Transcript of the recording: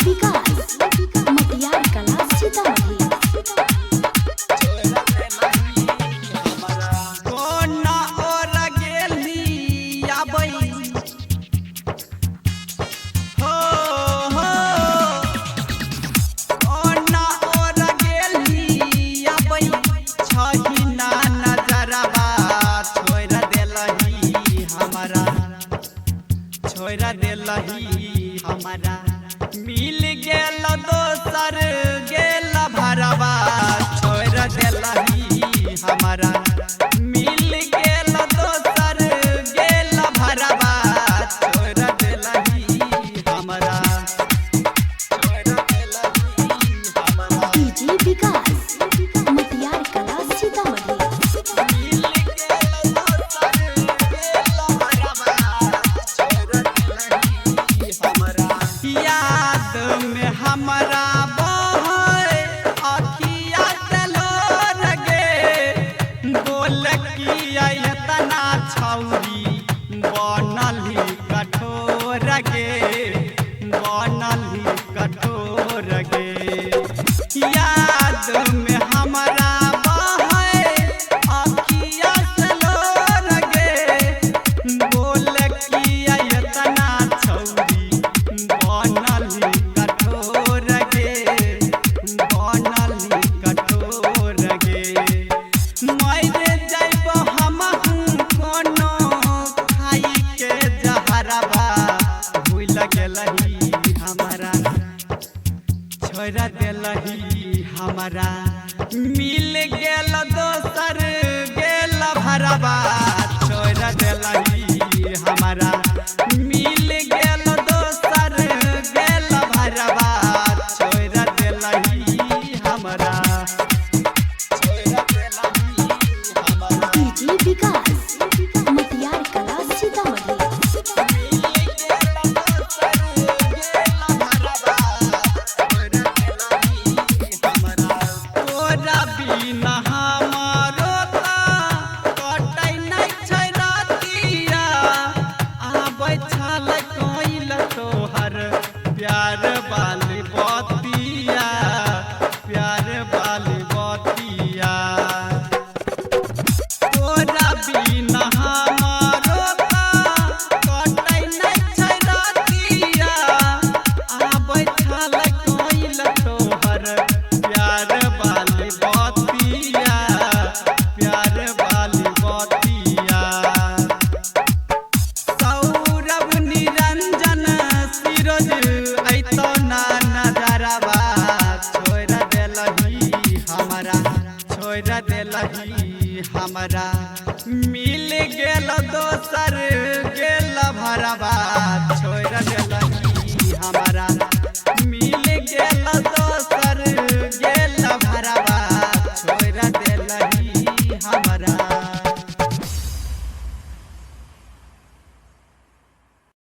विकास मटियार कला सीतामढ़ी। छोड़ा देलही हमारा मिल गेल दोसर गेल भरवा छोड़ा देलही हमारा मिल गेल दोसर गेल भरवा छोड़ा देलही हमारा छोड़ा देलही हमारा। डीजे विकास मटियार कला सीतामढ़ी। हमारा बहय अखिया चलो रगे बोल किया इतना छौरी बनल ही कठोर गे बनल ही कठोर गे। याद में हमारा बहय अखिया चलो रगे बोल किया इतना छौरी बनल ही छोड़ा देलही हमारा मिल गेल दोसर गेल भरवा छोड़ा देलही हमारा मिल गेल दोसर गेल भरवा छोड़ा देलही हमारा छोड़ा देलही हमारा। डीजे विकास मटियार कला सीतामढ़ी। प्यार वाली बतिया प्यार वाली बतिया तोरा बिना हमारो कटै नहीं छै रातिया आबै छल कोइल तोहर प्यार वाली बतिया प्यार वाली बतिया। सौरभ निरंजन सिरोज ऐतो ना नजरवा छोड़ा देलही हमारा छोड़ा देलही हमारा मिल गेल दोसर गेल भरवा छोड़ा देलही हमारा।